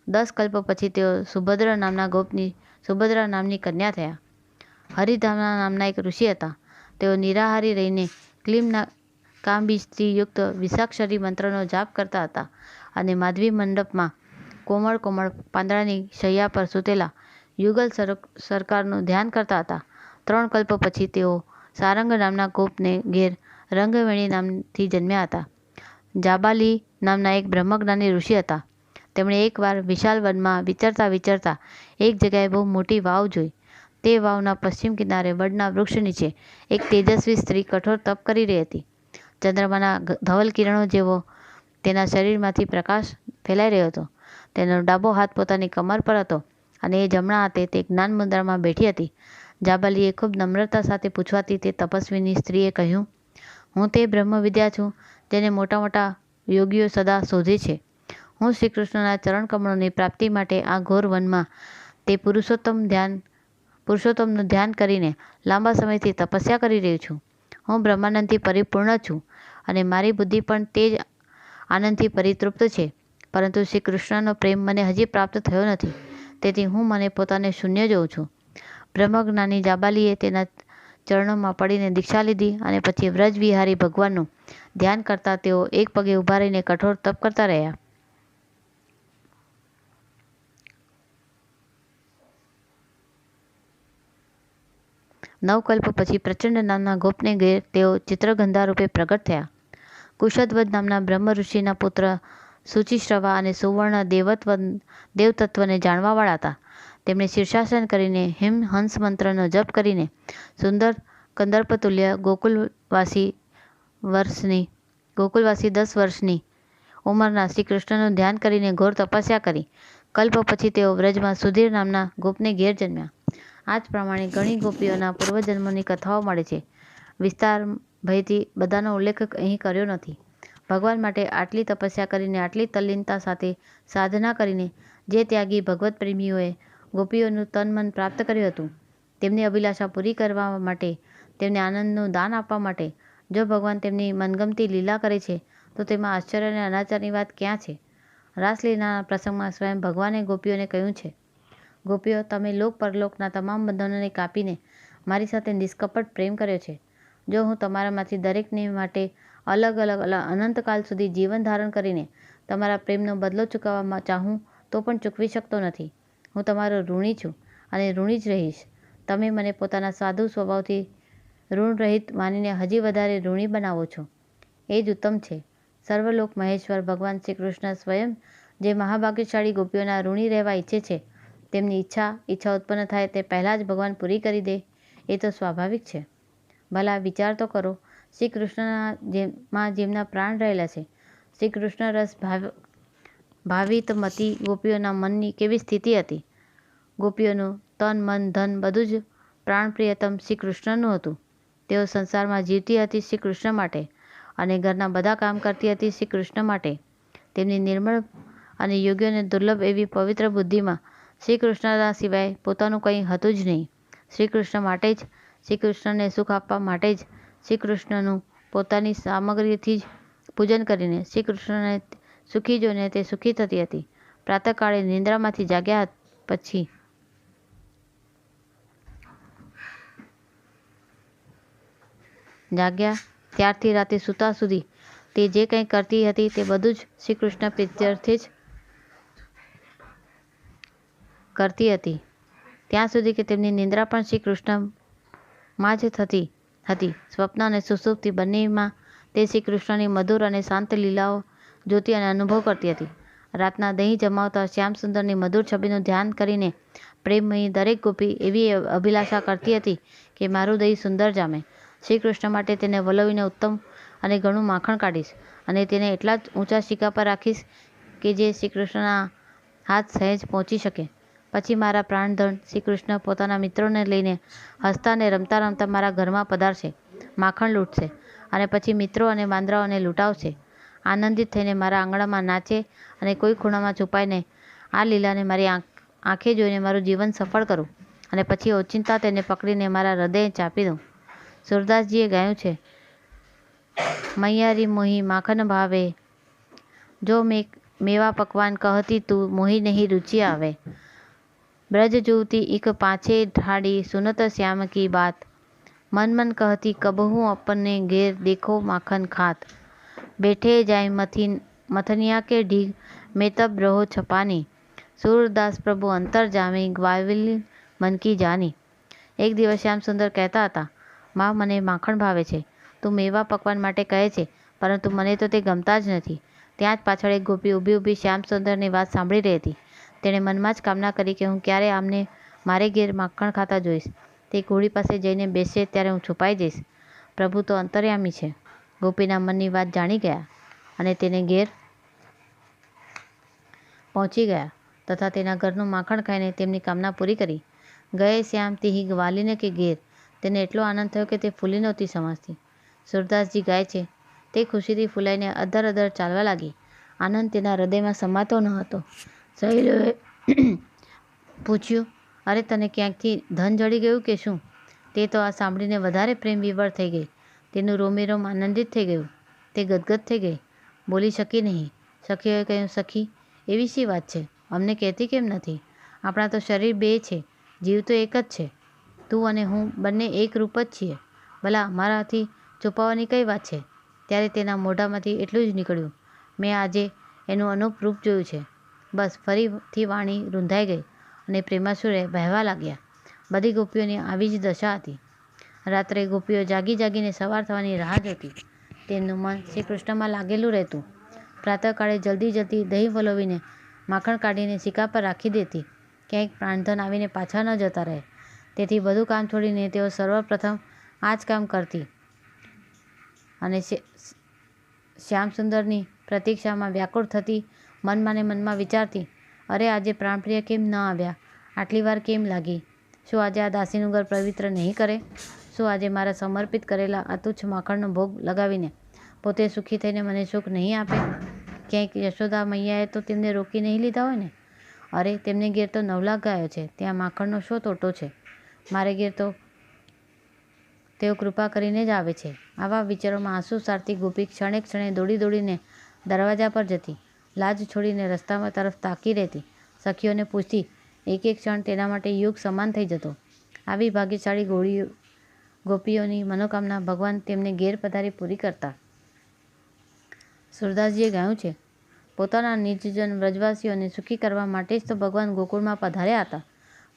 Speaker 1: 10 કલ્પ પછી તેઓ સુભદ્રા નામની કન્યા થયા. હરિધામા નામના એક ઋષિ હતા. તેઓ નિરાહારી રહીને ક્લીમ કામબીજથી યુક્ત વિષાક્ષરી મંત્રનો જાપ કરતા હતા અને માધવી મંડપમાં કોમળ કોમળ પાંદડાની શૈયા પર સૂતેલા યુગલ સરકારનું ધ્યાન કરતા હતા. 3 કલ્પ પછી તેઓ સારંગ નામના ગોપને ઘેર રંગવેણી નામથી જન્મ્યા હતા. જાબાલી નામના એક બ્રહ્મજ્ઞાની ઋષિ હતા. તેમણે એકવાર વિશાળ વનમાં વિચરતા એક જગ્યાએ બહુ મોટી વાવ જોઈ. તે વાવના પશ્ચિમ કિનારે વડના વૃક્ષ નીચે એક તેજસ્વી સ્ત્રી કઠોર તપ કરી રહી હતી. ચંદ્રમાના ધવલ કિરણો જેવો તેના શરીરમાંથી પ્રકાશ ફેલાઈ રહ્યો હતો. તેનો ડાબો હાથ પોતાની કમર પર હતો અને એ જમણા હાથે તે જ્ઞાન મુદ્રામાં બેઠી હતી. જાબાલીએ ખૂબ નમ્રતા સાથે પૂછવાથી તે તપસ્વીની સ્ત્રીએ કહ્યું, હું તે બ્રહ્મ વિદ્યા છું જેને મોટા મોટા યોગીઓ સદા શોધે છે. હું શ્રી કૃષ્ણના ચરણ કમળોની પ્રાપ્તિ માટે આ ઘોર વનમાં તે પુરુષોત્તમનું ધ્યાન કરીને લાંબા સમયથી તપસ્યા કરી રહ્યો છું. હું બ્રહ્માનંદથી પરિપૂર્ણ છું અને મારી બુદ્ધિ પણ તે જ આનંદથી પરિતૃપ્ત છે, પરંતુ શ્રી કૃષ્ણનો પ્રેમ મને હજી પ્રાપ્ત થયો નથી, તેથી હું મને પોતાને શૂન્ય જોઉં છું. બ્રહ્મજ્ઞાની જાબાલીએ તેના ચરણોમાં પડીને દીક્ષા લીધી અને પછી વ્રજ વિહારી ભગવાનનું ધ્યાન કરતા તેઓ એક પગે ઊભા રહીને કઠોર તપ કરતા રહ્યા. નવકલ્પ પછી પ્રચંડ નામના ગોપને ઘેર તેઓ ચિત્રગંધા રૂપે પ્રગટ થયા. કુશધ્વજ નામના બ્રહ્મ ઋષિના પુત્ર શુચિશ્રવા અને સુવર્ણ દેવતત્વને જાણવાવાળા હતા. તેમણે શીર્ષાસન કરીને હંસ મંત્રનો જપ કરીને સુંદર કંદર્પતુલ્ય ગોકુલવાસી 10 વર્ષની ઉંમરના શ્રી કૃષ્ણનું ધ્યાન કરીને ઘોર તપસ્યા કરી. કલ્પ પછી તેઓ વ્રજમાં સુધીર નામના ગોપને ઘેર જન્મ્યા. આ જ પ્રમાણે ઘણી ગોપીઓના પૂર્વજન્મોની કથાઓ મળે છે. વિસ્તાર ભયથી બધાનો ઉલ્લેખ અહીં કર્યો નથી. ભગવાન માટે આટલી તપસ્યા કરીને આટલી તલ્લીનતા સાથે સાધના કરીને જે ત્યાગી ભગવત પ્રેમીઓએ ગોપીઓનું તન મન પ્રાપ્ત કર્યું હતું, તેમની અભિલાષા પૂરી કરવા માટે, તેમને આનંદનું દાન આપવા માટે જો ભગવાન તેમની મનગમતી લીલા કરે છે તો તેમાં આશ્ચર્ય અને અનાચારની વાત ક્યાં છે? રાસલીલાના પ્રસંગમાં સ્વયં ભગવાને ગોપીઓને કહ્યું છે, ગોપીઓ, તમે લોક પરલોકના તમામ બંધનોને કાપીને મારી સાથે નિષ્કપટ પ્રેમ કર્યો છે. જો હું તમારામાંથી દરેકને માટે અલગ અનંતકાલ સુધી જીવન ધારણ કરીને તમારા પ્રેમનો બદલો ચૂકવવા ચાહું તો પણ ચૂકવી શકતો નથી. હું તમારો ઋણી છું અને ઋણી જ રહીશ. તમે મને પોતાના સાધુ સ્વભાવથી ઋણ રહિત માનીને હજી વધારે ઋણી બનાવો છો. એ જ ઉત્તમ છે. સર્વલોક મહેશ્વર ભગવાન શ્રી કૃષ્ણ સ્વયં જે મહાભાગ્યશાળી ગોપીઓના ઋણી રહેવા ઈચ્છે છે, તેમની ઈચ્છા ઉત્પન્ન થાય તે પહેલાં જ ભગવાન પૂરી કરી દે, એ તો સ્વાભાવિક છે. ભલા વિચાર તો કરો, શ્રી કૃષ્ણમાં જેમના પ્રાણ રહેલા છે, શ્રી કૃષ્ણ રસ ભાવિત મતી ગોપીઓના મનની કેવી સ્થિતિ હતી? ગોપીઓનું તન મન ધન બધું જ પ્રાણપ્રિયતમ શ્રી કૃષ્ણનું હતું. તેઓ સંસારમાં જીવતી હતી શ્રી કૃષ્ણ માટે અને ઘરના બધા કામ કરતી હતી શ્રી કૃષ્ણ માટે. તેમની નિર્મળ અને યોગ્યોને દુર્લભ એવી પવિત્ર બુદ્ધિમાં શ્રી કૃષ્ણના સિવાય પોતાનું કંઈ હતું જ નહીં. શ્રી કૃષ્ણ માટે જ, શ્રી કૃષ્ણને સુખ આપવા માટે જ શ્રી કૃષ્ણનું પોતાની સામગ્રીથી જ પૂજન કરીને શ્રી કૃષ્ણને સુખી જોઈને તે સુખી થતી હતી. પ્રાતઃકાળે નિંદ્રામાંથી જાગ્યા ત્યારથી રાતે સૂતા સુધી તે જે કંઈ કરતી હતી તે બધું જ શ્રી કૃષ્ણ પ્રીત્યર્થે જ કરતી હતી, ત્યાં સુધી કે તેમની નિંદ્રા પણ શ્રી કૃષ્ણમાં જ થતી હતી. સ્વપ્ન અને સુષુપ્તિ બંનેમાં તે શ્રી કૃષ્ણની મધુર અને શાંત લીલાઓ જોતી અને અનુભવ કરતી હતી. રાતના દહીં જમાવતા શ્યામસુંદરની મધુર છબીનું ધ્યાન કરીને પ્રેમમયી દરેક ગોપી એવી અભિલાષા કરતી હતી કે મારું દહીં સુંદર જામે. શ્રી કૃષ્ણ માટે તેને વલોવીને ઉત્તમ અને ઘણું માખણ કાઢીશ અને તેને એટલા જ ઊંચા શિખા પર રાખીશ કે જે શ્રી કૃષ્ણના હાથ સહેજ પહોંચી શકે. પછી મારા પ્રાણધન શ્રી કૃષ્ણ પોતાના મિત્રોને લઈને હસતા અને રમતા રમતા મારા ઘરમાં પધારશે, માખણ લૂંટશે અને પછી મિત્રો અને વાંદરાઓને લૂંટાવશે. આનંદિત થઈને મારા આંગણામાં નાચે અને કોઈ ખૂણામાં છુપાઈને આ લીલાને મારી આંખે જોઈને મારું જીવન સફળ કરું અને પછી ઓચિંતા તેને પકડીને મારા હૃદયે ચાંપી દઉં. સુરદાસજીએ ગાયું છે, મૈયારી મોહી માખન ભાવે, જો મેવા પકવાન કહતી તું મોહી નહીં રુચિ આવે. ब्रज जुवती इक पाछे ढाड़ी सुनत श्याम की बात, मन मन कहती कबहू अपने घेर देखो माखन खात. बैठे जाए मथनिया के ढीग में तब रहो छपानी, सूरदास प्रभु अंतर जामी ग्वाविल મન કી જાની. એક દિવસ શ્યામ સુંદર કહેતા હતા, માં, મને માખણ ભાવે છે. તું મેવા પકવાન માટે કહે છે, પરંતુ મને તો તે ગમતા જ નથી. ત્યાં જ પાછળ એક ગોપી ઊભી ઊભી શ્યામ સુંદરની વાત સાંભળી રહી હતી. તેણે મનમાં જ કામના કરી કે હું ક્યારે આમને મારે ઘેર માખણ ખાતા જોઈશ. તે ઘોડી પાસે જઈને બેસશે ત્યારે હું છુપાઈ જઈશ. પ્રભુ તો અંતર્યામી છે. ગોપીના મનની વાત જાણી ગયા અને તેને ઘેર પહોંચી ગયા તથા તેના ઘરનું માખણ ખાઈને તેમની કામના પૂરી કરી. ગયે શ્યામ તિહી ગ્વાલીને કે ઘેર. તેને એટલો આનંદ થયો કે તે ફૂલી નહોતી સમજતી. સૂરદાસજી ગાય છે તે ખુશીથી ફૂલાઈને અધર અધર ચાલવા લાગી. આનંદ તેના હૃદયમાં સમાતો ન હતો. સહેલીઓએ પૂછ્યું, અરે તને ક્યાંકથી ધન જડી ગયું કે શું? તે તો આ સાંભળીને વધારે પ્રેમ વિવર થઈ ગઈ. તેનું રોમેરોમ આનંદિત થઈ ગયું. તે ગદગદ થઈ ગઈ, બોલી શકી નહીં. સખીઓએ કહ્યું, સખી એવી શી વાત છે? અમને કહેતી કેમ નથી? આપણા તો શરીર બે છે, જીવ તો એક જ છે. તું અને હું બંને એક રૂપ જ છીએ. ભલા મારાથી છુપાવવાની કઈ વાત છે? ત્યારે તેના મોઢામાંથી એટલું જ નીકળ્યું, મેં આજે એનું અનુપ રૂપ જોયું છે. બસ ફરીથી વાણી રૂંધાઈ ગઈ અને પ્રેમાસુરે વહેવા લાગ્યા. બધી ગોપીઓની આવી જ દશા હતી. રાત્રે ગોપીઓ જાગી જાગીને સવાર થવાની રાહ જોતી. તેમનું મન શ્રી કૃષ્ણમાં લાગેલું રહેતું. પ્રાતઃકાળે જલ્દી જલ્દી દહીં વલોવીને માખણ કાઢીને સિક્કા પર રાખી દેતી, ક્યાંક પ્રાણધન આવીને પાછા ન જતા રહે. તેથી બધું કામ છોડીને તેઓ સર્વપ્રથમ આ જ કામ કરતી અને શ્યામસુંદરની પ્રતીક્ષામાં વ્યાકુળ થતી મનમાં ને મનમાં વિચારતી, અરે આજે પ્રાણપ્રિય કેમ ન આવ્યા? આટલી વાર કેમ લાગી? શું આજે આ દાસીનું ઘર પવિત્ર નહીં કરે? શું આજે મારા સમર્પિત કરેલા આ તુચ્છ માખણનો ભોગ લગાવીને પોતે સુખી થઈને મને સુખ નહીં આપે? ક્યાંક યશોદા મૈયાએ તો તેમને રોકી નહીં લીધા હોય ને? અરે તેમને ઘેર તો 9 લાખ ગાયો છે, ત્યાં માખણનો શો તોટો છે? મારે ઘેર તો તેઓ કૃપા કરીને જ આવે છે. આવા વિચારોમાં આંસુ સારતી ગોપી ક્ષણે ક્ષણે દોડી દોડીને દરવાજા પર જતી, લાજ છોડીને રસ્તામાં તરફ તાકી રહેતી. સખીઓને પૂછતી, એક એક ક્ષણ તેના માટે યુગ સમાન થઈ જતો. આવી ભાગ્યશાળી ગોપીઓની મનોકામના ભગવાન તેમને ઘેર પધારી પૂરી કરતા. સૂરદાસજીએ ગાયું છે, પોતાના નિજજન વ્રજવાસીઓને સુખી કરવા માટે જ તો ભગવાન ગોકુળમાં પધાર્યા હતા.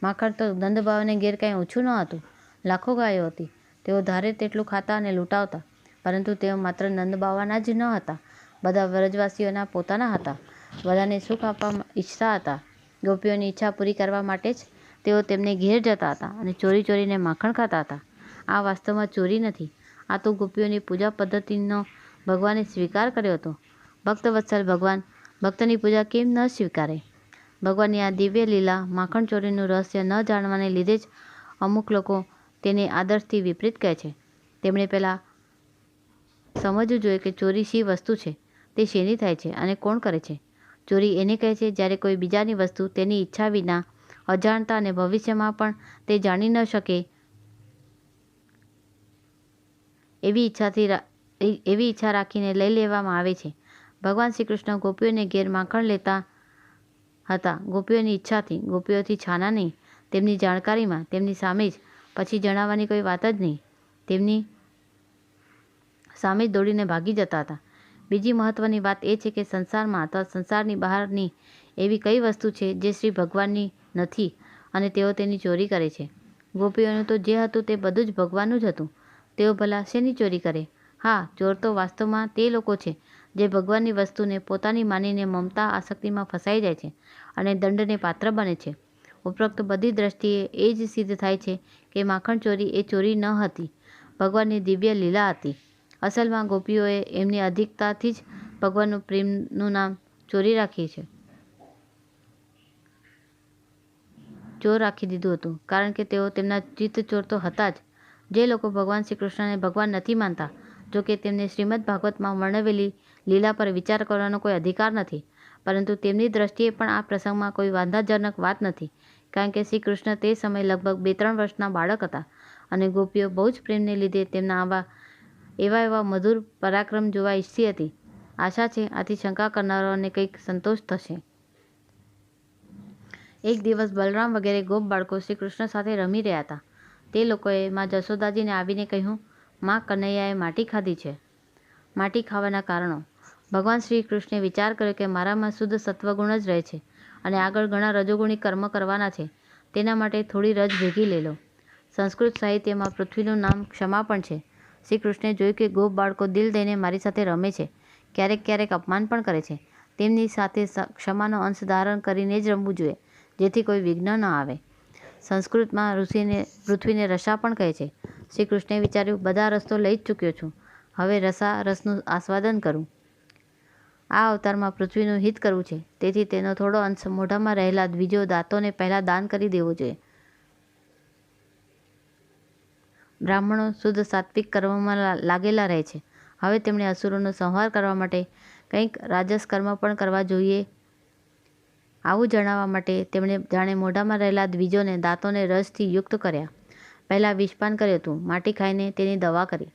Speaker 1: માખણ તો નંદબાવાને ઘેર કાંઈ ઓછું ન હતું. લાખો ગાયો હતી. તેઓ ધારે તેટલું ખાતા અને લૂંટાવતા. પરંતુ તેઓ માત્ર નંદબાવાના જ ન હતા, બધા વ્રજવાસીઓના પોતાના હતા. બધાને સુખ આપવા ઈચ્છતા હતા. ગોપીઓની ઈચ્છા પૂરી કરવા માટે જ તેઓ તેમને ઘેર જતા હતા અને ચોરી ચોરીને માખણ ખાતા હતા. આ વાસ્તવમાં ચોરી નથી. આ તો ગોપીઓની પૂજા પદ્ધતિનો ભગવાને સ્વીકાર કર્યો હતો. ભક્તવત્સલ ભગવાન ભક્તની પૂજા કેમ ન સ્વીકારે? ભગવાનની આ દિવ્ય લીલા માખણ ચોરીનું રહસ્ય ન જાણવાને લીધે જ અમુક લોકો તેને આદર્શથી વિપરીત કહે છે. તેમણે પહેલાં સમજવું જોઈએ કે ચોરી શી વસ્તુ છે, તે શેની થાય છે અને કોણ કરે છે. ચોરી એને કહે છે જ્યારે કોઈ બીજાની વસ્તુ તેની ઈચ્છા વિના, અજાણતા અને ભવિષ્યમાં પણ તે જાણી ન શકે એવી ઈચ્છા રાખીને લઈ લેવામાં આવે છે. ભગવાન શ્રી કૃષ્ણ ગોપીઓને ઘેર માખણ લેતા હતા ગોપીઓની ઈચ્છાથી, ગોપીઓથી છાના નહીં. તેમની જાણકારીમાં, તેમની સામે જ, પછી જણાવવાની કોઈ વાત જ નહીં. તેમની સામે જ દોડીને ભાગી જતા હતા. બીજી મહત્વની વાત એ છે કે સંસારમાં અથવા સંસારની બહારની એવી કઈ વસ્તુ છે જે શ્રી ભગવાનની નથી અને તેઓ તેની ચોરી કરે છે. ગોપીઓનું તો જે હતું તે બધું જ ભગવાનનું જ હતું. તેઓ ભલા શેની ચોરી કરે? હા, ચોર તો વાસ્તવમાં તે લોકો છે જે ભગવાનની વસ્તુને પોતાની માનીને મમતા આસક્તિમાં ફસાઈ જાય છે અને દંડને પાત્ર બને છે. ઉપરોક્ત બધી દ્રષ્ટિએ એ જ સિદ્ધ થાય છે કે માખણ ચોરી એ ચોરી ન હતી, ભગવાનની દિવ્ય લીલા હતી. અસલમાં ગોપીઓએ એમની અધિકતાથી જ ભગવાનનું પ્રેમનું નામ ચોરી રાખી છે. ચોર રાખી દીધું હતું, કારણ કે તેઓ તેમના ચિત્તચોર તો હતા જ. જે લોકો ભગવાન શ્રી કૃષ્ણને ભગવાન નથી માનતા, જો કે તેમને શ્રીમદ ભાગવતમાં વર્ણવેલી લીલા પર વિચાર કરવાનો કોઈ અધિકાર નથી, પરંતુ તેમની દ્રષ્ટિએ પણ આ પ્રસંગમાં કોઈ વાંધાજનક વાત નથી, કારણ કે શ્રી કૃષ્ણ તે સમયે લગભગ 2-3 વર્ષના બાળક હતા અને ગોપીઓ બહુ જ પ્રેમને લીધે તેમના એવા મધુર પરાક્રમ જોવા ઈચ્છતી હતી. આશા છે આથી શંકા કરનારાઓને કંઈક સંતોષ થશે. એક દિવસ બલરામ વગેરે ગોપ બાળકો શ્રી કૃષ્ણ સાથે રમી રહ્યા હતા. તે લોકોએ માં જશોદાજીને આવીને કહ્યું, માં કનૈયાએ માટી ખાધી છે. માટી ખાવાના કારણો. ભગવાન શ્રી કૃષ્ણે વિચાર કર્યો કે મારામાં શુદ્ધ સત્વગુણ જ રહે છે અને આગળ ઘણા રજોગુણી કર્મ કરવાના છે. તેના માટે થોડી રજ ભેગી લઈ લો. સંસ્કૃત સાહિત્યમાં પૃથ્વીનું નામ ક્ષમા પણ છે. શ્રી કૃષ્ણે જોયું કે ગોપ બાળકો દિલ દઈને મારી સાથે રમે છે, ક્યારેક ક્યારેક અપમાન પણ કરે છે. તેમની સાથે ક્ષમાનો અંશ ધારણ કરીને જ રમવું જોઈએ, જેથી કોઈ વિઘ્ન ન આવે. સંસ્કૃતમાં પૃથ્વીને રસા પણ કહે છે. શ્રી કૃષ્ણે વિચાર્યું, બધા રસ તો લઈ જ ચૂક્યો છું, હવે રસનું આસ્વાદન કરું. આ અવતારમાં પૃથ્વીનું હિત કરવું છે, તેથી તેનો થોડો અંશ મોઢામાં રહેલા દ્વિજો દાંતોને પહેલાં દાન કરી દેવો જોઈએ. બ્રાહ્મણો શુદ્ધ સાત્વિક કર્મમાં લાગેલા રહે છે. હવે તેમણે અસુરોનો સંહાર કરવા માટે કંઈક રાજસ કર્મ પણ કરવા જોઈએ. આવું જણાવવા માટે તેમણે જાણે મોઢામાં રહેલા દ્વિજોને દાંતોને રસથી યુક્ત કર્યા. પહેલાં વિષપાન કર્યું હતું, માટી ખાઈને તેની દવા કરી.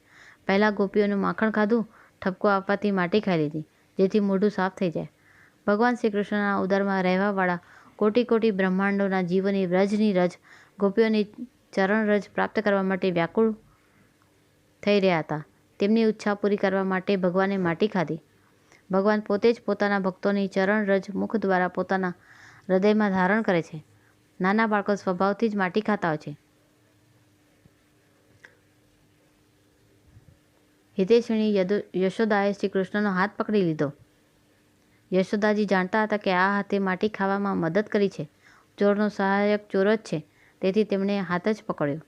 Speaker 1: પહેલાં ગોપીઓનું માખણ ખાધું, ઠપકો આપવાથી માટી ખાઈ લીધી, જેથી મોઢું સાફ થઈ જાય. ભગવાન શ્રી કૃષ્ણના ઉદરમાં રહેવાવાળા કોટી કોટી બ્રહ્માંડોના જીવોની વ્રજની રજ, ગોપીઓની ચરણ રજ પ્રાપ્ત કરવા માટે વ્યાકુળ થઈ રહ્યા હતા. તેમની ઈચ્છા પૂરી કરવા માટે ભગવાને માટી ખાધી. ભગવાન પોતે જ પોતાના ભક્તોની ચરણ રજ મુખ દ્વારા પોતાના હૃદયમાં ધારણ કરે છે. નાના બાળકો સ્વભાવથી જ માટી ખાતા હોય છે. હિતેશિણી યશોદાએ શ્રી કૃષ્ણનો હાથ પકડી લીધો. યશોદાજી જાણતા હતા કે આ હાથે માટી ખાવામાં મદદ કરી છે. ચોરનો સહાયક ચોર જ છે, તેથી તેમણે હાથ જ પકડ્યો.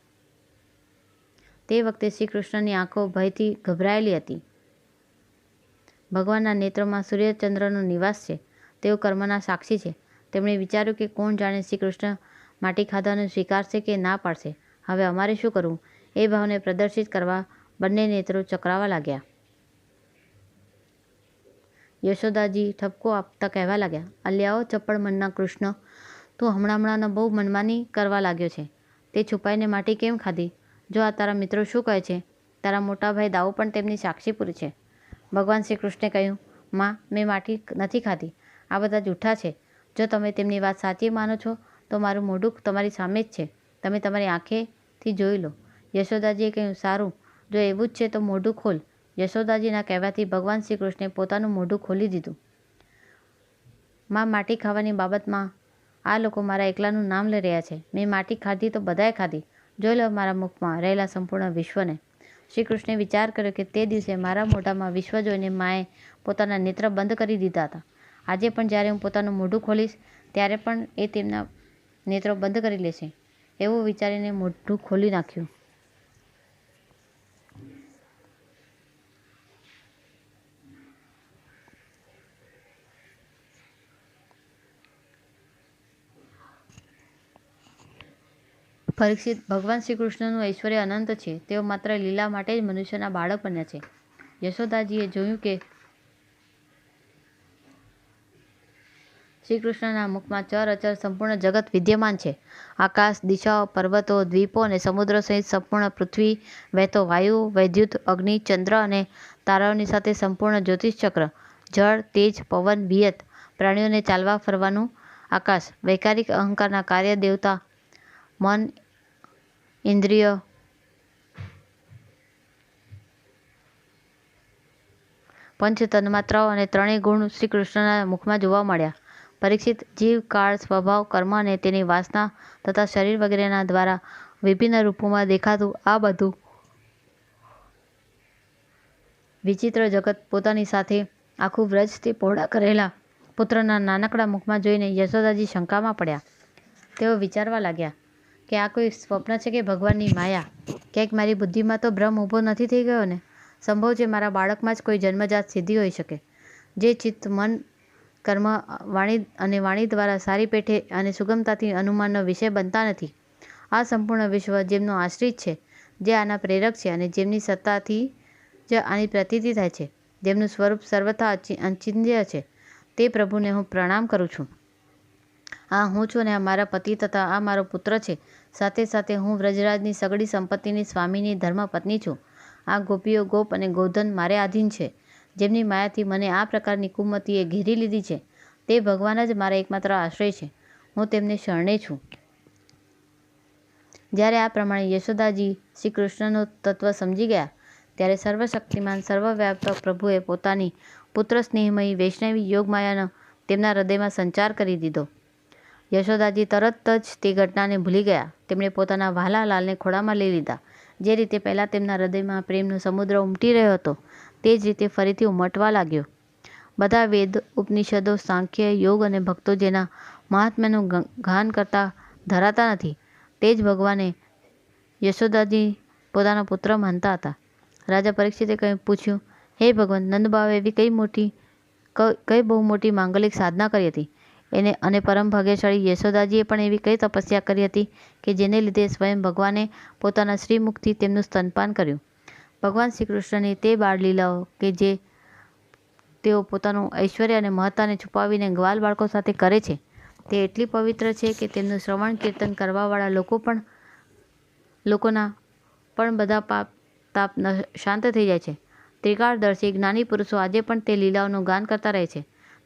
Speaker 1: તે વખતે શ્રી કૃષ્ણની આંખો ભયથી ગભરાયેલી હતી. ભગવાનના નેત્રોમાં સૂર્યચંદ્રનો નિવાસ છે. તેઓ કર્મના સાક્ષી છે. તેમણે વિચાર્યું કે કોણ જાણે શ્રી કૃષ્ણ માટી ખાધાનો સ્વીકારશે કે ના પાડશે. હવે અમારે શું કરવું, એ ભાવને પ્રદર્શિત કરવા બંને નેત્રો ચકરાવા લાગ્યા. યશોદાજી ઠપકો આપતા કહેવા લાગ્યા, અલ્યાઓ ચપળ મનના કૃષ્ણ, તું હમણાં બહુ મનમાની કરવા લાગ્યો છે. તે છુપાઈને માટી કેમ ખાધી? જો આ તારા મિત્રો શું કહે છે? તારા મોટા ભાઈ દાઉ પણ તેમની સાક્ષી પૂરી છે. ભગવાન શ્રી કૃષ્ણે કહ્યું, માં, મેં માટી નથી ખાધી. આ બધા જૂઠા છે. જો તમે તેમની વાત સાચી માનો છો તો મારું મોઢું તમારી સામે જ છે. તમે તમારી આંખેથી જોઈ લો. યશોદાજીએ કહ્યું, સારું, જો એવું જ છે તો મોઢું ખોલ. યશોદાજીના કહેવાથી ભગવાન શ્રી કૃષ્ણે પોતાનું મોઢું ખોલી દીધું. માં, માટી ખાવાની બાબતમાં આ લોકો મારા એકલાનું નામ લઈ રહ્યા છે. મેં માટી ખાધી તો બધાએ ખાધી. જોઈ લો મારા મુખમાં રહેલા સંપૂર્ણ વિશ્વને. શ્રી કૃષ્ણે વિચાર કર્યો કે તે દિવસે મારા મોઢામાં વિશ્વ જોઈને માએ પોતાના નેત્ર બંધ કરી દીધા હતા. આજે પણ જ્યારે હું પોતાનું મોઢું ખોલીશ ત્યારે પણ એ તેમના નેત્રો બંધ કરી લેશે. એવું વિચારીને મોઢું ખોલી નાખ્યું. પરીક્ષિત, ભગવાન શ્રી કૃષ્ણનું ઐશ્વર્ય અનંત છે. તેઓ માત્ર લીલા માટે જ મનુષ્યના બાળક બન્યા છે. યશોદાજીએ જોયું કે શ્રી કૃષ્ણના મુખમાં ચર અચર સંપૂર્ણ જગત વિદ્યમાન છે. આકાશ, દિશાઓ, પર્વતો, દ્વીપો અને સમુદ્રો સહિત સંપૂર્ણ પૃથ્વી, વહેતો વાયુ, વૈદ્યુત, અગ્નિ, ચંદ્ર અને તારાઓની સાથે સંપૂર્ણ જ્યોતિષચક્ર, જળ, તેજ, પવન, વિયત, પ્રાણીઓને ચાલવા ફરવાનું આકાશ, વૈકારિક અહંકારના કાર્ય, દેવતા, મન, ઇન્દ્રિય, પંચ તન્માત્રાઓ અને ત્રણેય ગુણ શ્રી કૃષ્ણના મુખમાં જોવા મળ્યા. પરીક્ષિત, જીવ, કાળ, સ્વભાવ, કર્મ અને તેની વાસના તથા શરીર વગેરેના દ્વારા વિભિન્ન રૂપોમાં દેખાતું આ બધું વિચિત્ર જગત પોતાની સાથે આખું વ્રજથી પહોળા કરેલા પુત્રના નાનકડા મુખમાં જોઈને યશોદાજી શંકામાં પડ્યા. તેઓ વિચારવા લાગ્યા કે આ કોઈ સ્વપ્ન છે કે ભગવાનની માયા? ક્યાંક મારી બુદ્ધિમાં તો ભ્રમ ઊભો નથી થઈ ગયો ને? સંભવ છે મારા બાળકમાં જ કોઈ જન્મજાત સિદ્ધિ હોઈ શકે, જે ચિત્ત, મન, કર્મ અને વાણી દ્વારા સારી પેઠે અને સુગમતાથી અનુમાનનો વિષય બનતા નથી. આ સંપૂર્ણ વિશ્વ જેમનો આશ્રિત છે, જે આના પ્રેરક છે અને જેમની સત્તાથી જ આની પ્રતીતિ થાય છે, જેમનું સ્વરૂપ સર્વથા અચિંત્ય છે, તે પ્રભુને હું પ્રણામ કરું છું. આ હું છું અને આ મારા પતિ તથા આ મારો પુત્ર છે. સાથે સાથે હું વ્રજરાજની સગળી સંપત્તિની સ્વામીની ધર્મપત્ની છું. આ ગોપીઓ, ગોપ અને ગોધન મારે આધીન છે. જેમની માયાથી મને આ પ્રકારની કુમતીએ ઘેરી લીધી છે, તે ભગવાન જ મારા એકમાત્ર આશ્રય છે. હું તેમને શરણે છું. જ્યારે આ પ્રમાણે યશોદાજી શ્રી કૃષ્ણનું તત્વ સમજી ગયા, ત્યારે સર્વશક્તિમાન, સર્વવ્યાપક પ્રભુએ પોતાની પુત્ર સ્નેહમયી વૈષ્ણવી યોગમાયાનો તેમના હૃદયમાં સંચાર કરી દીધો. યશોદાજી તરત જ તે ઘટનાને ભૂલી ગયા. તેમણે પોતાના વહાલા લાલને ખોળામાં લઈ લીધા. જે રીતે પહેલાં તેમના હૃદયમાં પ્રેમનો સમુદ્ર ઉમટી રહ્યો હતો, તે જ રીતે ફરીથી ઉમટવા લાગ્યો. બધા વેદ, ઉપનિષદો, સાંખ્ય, યોગ અને ભક્તો જેના મહાત્મ્યનું ગાન કરતા ધરાતા નથી, તે જ ભગવાને યશોદાજી પોતાના પુત્ર માનતા હતા. રાજા પરીક્ષિતે પૂછ્યું, હે ભગવાન, નંદબાવે એવી કઈ મોટી કઈ બહુ મોટી માંગલિક સાધના કરી હતી અને પરમ ભાગ્યશાળી યશોદાજીએ પણ એવી કઈ તપસ્યા કરી હતી કે જેને લીધે સ્વયં ભગવાને પોતાના શ્રીમુખથી તેમનું સ્તનપાન કર્યું. ભગવાન શ્રી કૃષ્ણની તે બાળ લીલાઓ કે જે તેઓ પોતાનું ઐશ્વર્ય અને મહત્તાને છુપાવીને ગ્વાલ બાળકો સાથે કરે છે તે એટલી પવિત્ર છે કે તેમનું શ્રવણ કીર્તન કરવાવાળા લોકોના પણ બધા પાપ તાપ શાંત થઈ જાય છે. ત્રિકાળદર્શી જ્ઞાની પુરુષો આજે પણ તે લીલાઓનું ગાન કરતા રહે છે.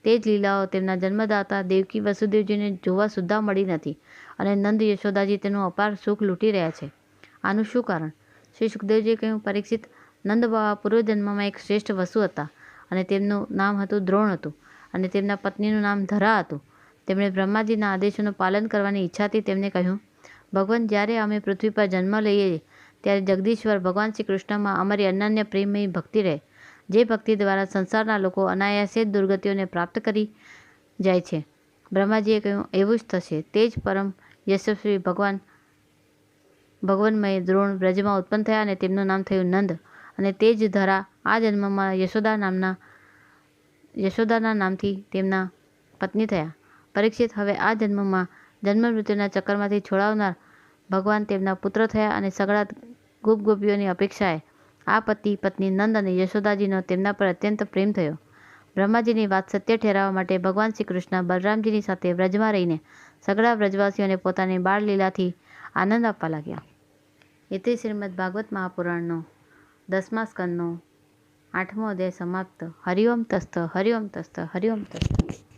Speaker 1: તે જ લીલાઓ તેમના જન્મદાતા દેવકી વસુદેવજીને જોવા સુદ્ધા મળી નથી અને નંદ યશોદાજી તેનું અપાર સુખ લૂંટી રહ્યા છે. આનું શું કારણ? શ્રી સુખદેવજીએ કહ્યું, પરીક્ષિત, નંદ બાવા પૂર્વજન્મમાં એક શ્રેષ્ઠ વસુ હતા અને તેમનું નામ હતું દ્રોણ હતું અને તેમના પત્નીનું નામ ધરા હતું. તેમણે બ્રહ્માજીના આદેશોનું પાલન કરવાની ઈચ્છાથી તેમને કહ્યું, ભગવાન, જ્યારે અમે પૃથ્વી પર જન્મ લઈએ ત્યારે જગદીશ્વર ભગવાન શ્રી કૃષ્ણમાં અમારી અનન્ય પ્રેમમયી ભક્તિ રહે, જે ભક્તિ દ્વારા સંસારના લોકો અનાયાસે જ દુર્ગતિઓને પ્રાપ્ત કરી જાય છે. બ્રહ્માજીએ કહ્યું, એવું જ થશે. તે જ પરમ યશસ્વી ભગવન્મય દ્રોણ બ્રજમાં ઉત્પન્ન થયા અને તેમનું નામ થયું નંદ, અને તે જ ધરા આ જન્મમાં યશોદાના નામથી તેમના પત્ની થયા. પરીક્ષિત, હવે આ જન્મમાં જન્મ મૃત્યુના ચક્કરમાંથી છોડાવનાર ભગવાન તેમના પુત્ર થયા અને સઘળા ગોપગોપીઓની અપેક્ષાએ આ પતિ પત્ની નંદ અને યશોદાજીનો તેમના પર અત્યંત પ્રેમ થયો. બ્રહ્માજીની વાત સત્ય ઠેરવવા માટે ભગવાન શ્રી કૃષ્ણ બલરામજીની સાથે વ્રજમાં રહીને સઘળા વ્રજવાસીઓને પોતાની બાળ લીલાથી આનંદ આપવા લાગ્યા. એથી શ્રીમદ્ ભાગવત મહાપુરાણનો 10મા સ્કંદનો 8મો અધ્યાય સમાપ્ત. હરિ ઓમ તસ્ત, હરિ ઓમ તસ્ત, હરિ ઓમ તસ્ત.